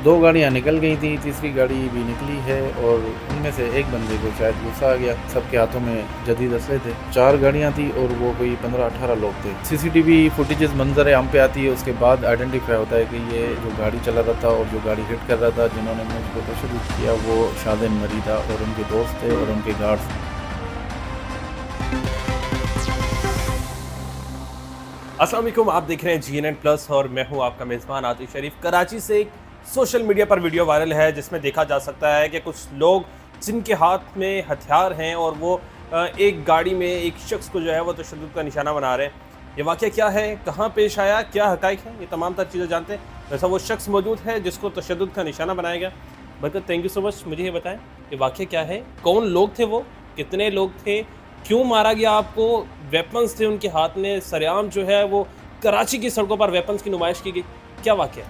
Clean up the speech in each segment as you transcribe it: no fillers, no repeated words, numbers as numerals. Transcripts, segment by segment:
2 गाड़ियाँ निकल गई थी, तीसरी गाड़ी भी निकली है और उनमें से एक बंदे को शायद गुस्सा आ गया। सबके हाथों में जदीद असले थे। 4 गाड़ियाँ थी और वो कोई 15-18 लोग थे। सीसीटीवी फुटेजेस मंजर आम पे आती है, उसके बाद आइडेंटिफाई होता है कि ये जो गाड़ी चला रहा था और जो गाड़ी हिट कर रहा था, जिन्होंने मुझ पर तशद्दुद किया, वो शादेन मरी था और उनके दोस्त थे और उनके गार्ड्स थे। अस्सलाम वालेकुम, आप देख रहे हैं GNN प्लस और मैं हूं आपका मेज़बान आतिश शरीफ। कराची से एक सोशल मीडिया पर वीडियो वायरल है जिसमें देखा जा सकता है कि कुछ लोग जिनके हाथ में हथियार हैं और वो एक गाड़ी में एक शख्स को जो है वो तशद्दुद का निशाना बना रहे हैं। ये वाक़या क्या है, कहाँ पेश आया, क्या हक़ाइक़ हैं, ये तमाम तर चीज़ें जानते हैं। वैसा वो शख्स मौजूद है जिसको तशद्दुद का निशाना बनाया गया। बरकत, थैंक यू सो मच। मुझे ये बताएं कि वाक़या क्या है, कौन लोग थे, वो कितने लोग थे, क्यों मारा गया आपको, वेपन्स थे उनके हाथ में, सरेआम जो है वो कराची की सड़कों पर वेपन्स की नुमाइश की गई, क्या वाक़या?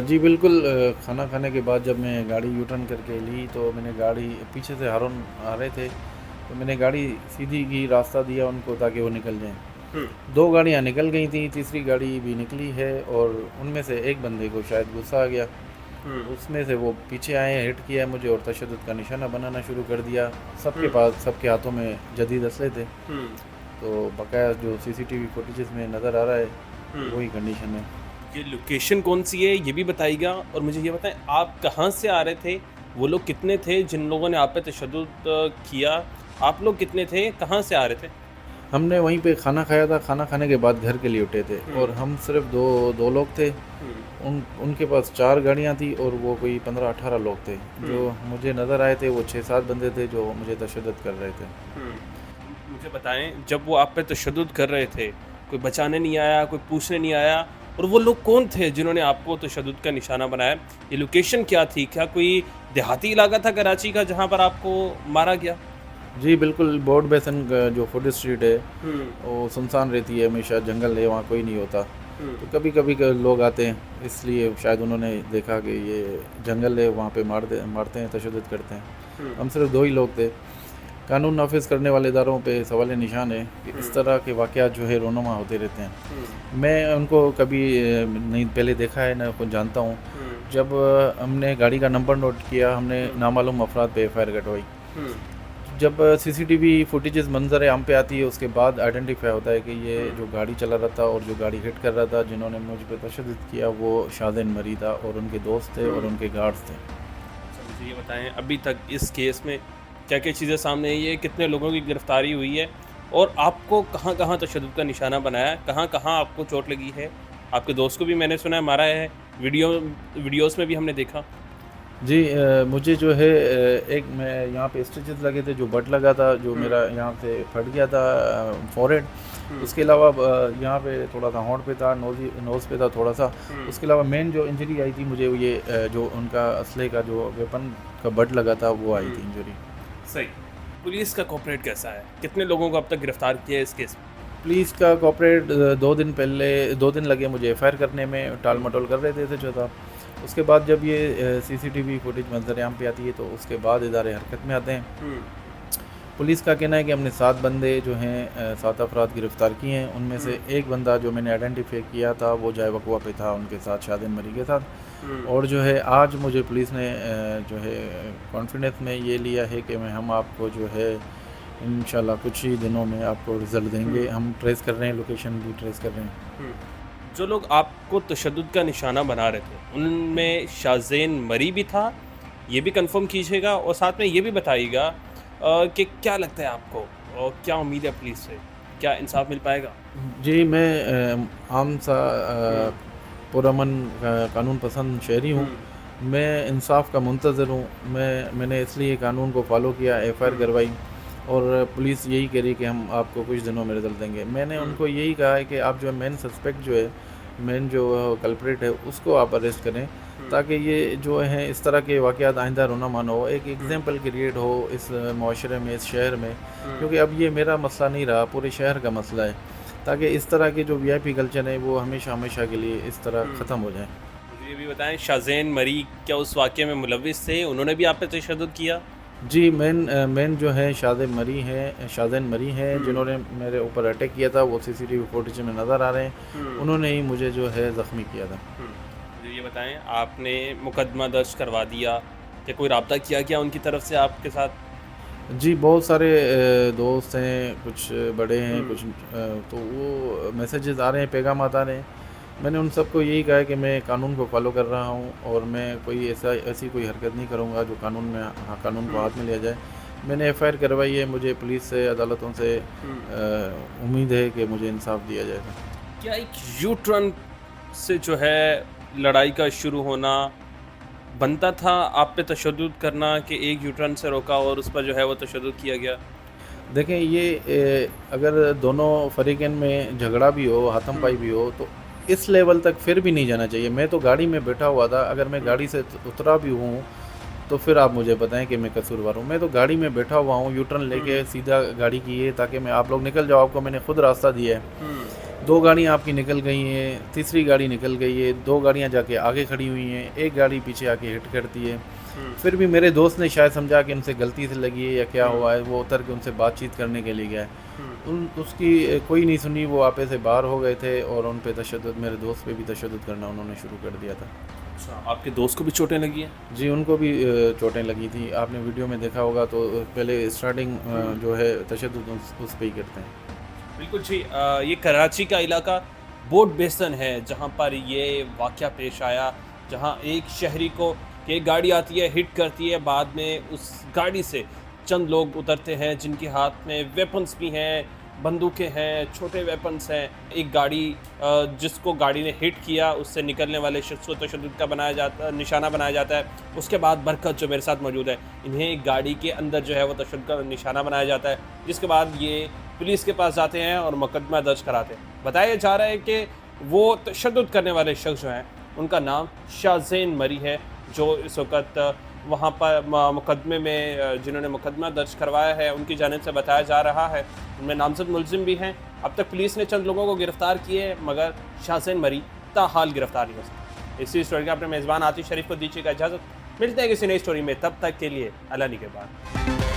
जी बिल्कुल। खाना खाने के बाद जब मैं गाड़ी यू टर्न करके ली तो मैंने गाड़ी पीछे से हारून आ रहे थे, तो मैंने गाड़ी सीधी की रास्ता दिया उनको ताकि वो निकल जाएं। 2 गाड़ियाँ निकल गई थी, तीसरी गाड़ी भी निकली है और उनमें से एक बंदे को शायद गुस्सा आ गया। उसमें से वो पीछे आए, हिट किया मुझे और तशद्दुद का निशाना बनाना शुरू कर दिया। सबके पास, सबके हाथों में जदीद असले थे। तो बकाया जो सीसीटीवी फुटेजेस में नज़र आ रहा है वही कंडीशन है। ये लोकेशन कौन सी है ये भी बताइएगा, और मुझे ये बताएं आप कहाँ से आ रहे थे, वो लोग कितने थे जिन लोगों ने आप पे तशद्दुद किया, आप लोग कितने थे, कहाँ से आ रहे थे? हमने वहीं पे खाना खाया था, खाना खाने के बाद घर के लिए उठे थे और हम सिर्फ दो लोग थे। उनके पास 4 गाड़ियाँ थी और वो कोई 15-18 लोग थे। जो मुझे नज़र आए थे वो 6-7 बंदे थे जो मुझे तशद्दुद कर रहे थे। मुझे बताएं, जब वो आप पे तशद्दुद कर रहे थे, कोई बचाने नहीं आया, कोई पूछने नहीं आया, और वो लोग कौन थे जिन्होंने आपको तशद्दुद का निशाना बनाया? ये लोकेशन क्या थी? क्या कोई देहाती इलाका था कराची का जहाँ पर आपको मारा गया? जी बिल्कुल। बोर्ड बेसन का जो फुट स्ट्रीट है वो सुनसान रहती है, हमेशा जंगल है, वहाँ कोई नहीं होता। तो कभी कभी लोग आते हैं, इसलिए शायद उन्होंने देखा कि ये जंगल है, वहाँ पे मारते हैं, तशद्दुद करते हैं। हम सिर्फ 2 ही लोग थे। कानून नाफिज करने वाले इदारों पे सवाल निशान है कि इस तरह के वाक़यात जो है रोनुमा होते रहते हैं। मैं उनको कभी नहीं पहले देखा है, ना कुछ जानता हूँ। जब हमने गाड़ी का नंबर नोट किया, हमने नामालूम अफराद पे FIR कटवाई। जब सीसीटीवी फुटेजेस मंजर आम पे आती है, उसके बाद आइडेंटिफाई होता है कि ये जो गाड़ी चला रहा था और जो गाड़ी हिट कर रहा था, जिन्होंने मुझ पर तशद्दुद किया, वो शादेन मरी था और उनके दोस्त थे और उनके गार्ड्स थे। अच्छा, मुझे ये बताएं अभी तक इस केस में क्या क्या चीज़ें सामने आई है, कितने लोगों की गिरफ्तारी हुई है, और आपको कहाँ कहाँ तशद्दुद का निशाना बनाया है, कहाँ कहाँ आपको चोट लगी है? आपके दोस्त को भी मैंने सुना है मारा है, वीडियोस में भी हमने देखा। जी मुझे जो है एक मैं यहाँ पे स्टिचेस लगे थे, जो बट लगा था, जो मेरा यहाँ से फट गया था फोरहेड। उसके अलावा यहाँ पे थोड़ा सा होंठ पे था, नोज़ पे था थोड़ा सा। उसके अलावा मेन जो इंजरी आई थी मुझे, वो ये जो उनका असले का जो वेपन का बट लगा था, वो आई थी इंजरी। सही। पुलिस का कॉपरेट कैसा है, कितने लोगों को अब तक गिरफ्तार किया है इस केस में? पुलिस का कॉपरेट 2 दिन लगे मुझे FIR करने में, टाल मटोल कर रहे थे जो था। उसके बाद जब ये सीसीटीवी फुटेज मंजर आम पे आती है तो उसके बाद इदारे हरकत में आते हैं। पुलिस का कहना है कि हमने 7 बंदे जो हैं 7 अफराद गिरफ़्तार किए हैं। उनमें से एक बंदा जो मैंने आइडेंटिफाई किया था वो जाए वकवा पे था उनके साथ, शादेन मरी के साथ। और जो है आज मुझे पुलिस ने जो है कॉन्फिडेंस में ये लिया है कि हम आपको जो है इंशाल्लाह कुछ ही दिनों में आपको रिज़ल्ट देंगे। हम ट्रेस कर रहे हैं, लोकेशन भी ट्रेस कर रहे हैं। जो लोग आपको तशद्दुद का निशाना बना रहे थे उनमें शाज़ेन मरी भी था, ये भी कंफर्म कीजिएगा, और साथ में ये भी बताइएगा कि क्या लगता है आपको और क्या उम्मीद है पुलिस से, क्या इंसाफ मिल पाएगा? जी मैं आम सा पुरअमन कानून पसंद शहरी हूँ। मैं इंसाफ का मुंतज़िर हूँ। मैंने इसलिए कानून को फॉलो किया, FIR करवाई और पुलिस यही कह रही कि हम आपको कुछ दिनों में रिजल्ट देंगे। मैंने उनको यही कहा है कि आप जो मेन सस्पेक्ट जो है, मेन जो कल्प्रेट है, उसको आप अरेस्ट करें ताकि ये जो है इस तरह के वाक़यात आइंदा रोना हो, एक एग्जाम्पल क्रिएट हो इस माशरे में, इस शहर में। क्योंकि अब ये मेरा मसला नहीं रहा, पूरे शहर का मसला है, ताकि इस तरह के जो VIP कल्चर है वो हमेशा हमेशा के लिए इस तरह ख़त्म हो जाए। मुझे ये भी बताएं, शाज़ेन मरी क्या उस वाक़ये में मुलव्विस थे, उन्होंने भी आप पे तशद्दुद किया? जी मेन जो है शादेन मरी हैं जिन्होंने मेरे ऊपर अटैक किया था, वो CCTV फुटेज में नज़र आ रहे हैं। उन्होंने ही मुझे जो है ज़ख्मी किया था। मुझे ये बताएं, आपने मुकदमा दर्ज करवा दिया, क्या कोई रब्ता किया क्या उनकी तरफ से आपके साथ? जी, बहुत सारे दोस्त हैं, कुछ बड़े हैं, कुछ तो वो मैसेजेस आ रहे हैं, पैगामात आ रहे हैं। मैंने उन सबको यही कहा है कि मैं कानून को फॉलो कर रहा हूँ और मैं कोई ऐसी कोई हरकत नहीं करूँगा जो कानून में कानून को हाथ में लिया जाए। मैंने एफआईआर करवाई है, मुझे पुलिस से, अदालतों से उम्मीद है कि मुझे इंसाफ दिया जाएगा। क्या एक यू टर्न से जो है लड़ाई का शुरू होना बनता था, आप पे तशद्दुद करना कि एक यू टर्न से रोका और उस पर जो है वो तशद्दुद किया गया? देखें, ये अगर दोनों फरीकैन में झगड़ा भी हो, हाथम-पाई भी हो, तो इस लेवल तक फिर भी नहीं जाना चाहिए। मैं तो गाड़ी में बैठा हुआ था, अगर मैं गाड़ी से उतरा भी हूँ, तो फिर आप मुझे बताएं कि मैं कसूरवार हूँ। मैं तो गाड़ी में बैठा हुआ हूँ, यू टर्न लेके सीधा गाड़ी की है ताकि मैं आप लोग निकल जाओ, आपको मैंने खुद रास्ता दिया है। 2 गाड़ियाँ आपकी निकल गई हैं, तीसरी गाड़ी निकल गई है, 2 गाड़ियाँ जाके आगे खड़ी हुई हैं, 1 गाड़ी पीछे आके हिट करती है। फिर भी मेरे दोस्त ने शायद समझा कि उनसे गलती से लगी है या क्या हुआ है, वो उतर के उनसे बातचीत करने के लिए गया है। उसकी कोई नहीं सुनी, वो आपे से बाहर हो गए थे और उन पे तशद्दुद, मेरे दोस्त पे भी तशद्दुद करना उन्होंने शुरू कर दिया था। अच्छा, आपके दोस्त को भी चोटें लगी हैं? जी, उनको भी चोटें लगी थी। आपने वीडियो में देखा होगा तो पहले स्टार्टिंग जो है तशद्दुद उस पे ही करते हैं। बिल्कुल जी। ये कराची का इलाका बोट बेसन है जहाँ पर ये वाक़या पेश आया, जहाँ एक शहरी को एक गाड़ी आती है, हिट करती है, बाद में उस गाड़ी से चंद लोग उतरते हैं जिनके हाथ में वेपन्स भी हैं, बंदूकें हैं, छोटे वेपन्स हैं। एक गाड़ी जिसको गाड़ी ने हिट किया उससे निकलने वाले शख्स को तशद्दुद का निशाना बनाया जाता है। उसके बाद बरकत जो मेरे साथ मौजूद है, इन्हें गाड़ी के अंदर जो है वो तशद्दुद का निशाना बनाया जाता है, जिसके बाद ये पुलिस के पास जाते हैं और मुकदमा दर्ज कराते हैं। बताया जा रहा है कि वो तशद्दुद करने वाले शख्स जो हैं उनका नाम शाहज़ैन मरी है, जो इस वक्त वहाँ पर मुकदमे में जिन्होंने मुकदमा दर्ज करवाया है उनकी जानिब से बताया जा रहा है। उनमें नामजद मुलजिम भी हैं। अब तक पुलिस ने चंद लोगों को गिरफ़्तार किए मगर शाहज़ैन मरी ताहाल गिरफ़्तार नहीं हो सका। इसी स्टोरी का अपने मेज़बान आतिश शरीफ को दीजिएगा इजाज़त। मिलते हैं किसी नई स्टोरी में, तब तक के लिए अल्लाह निगहबान।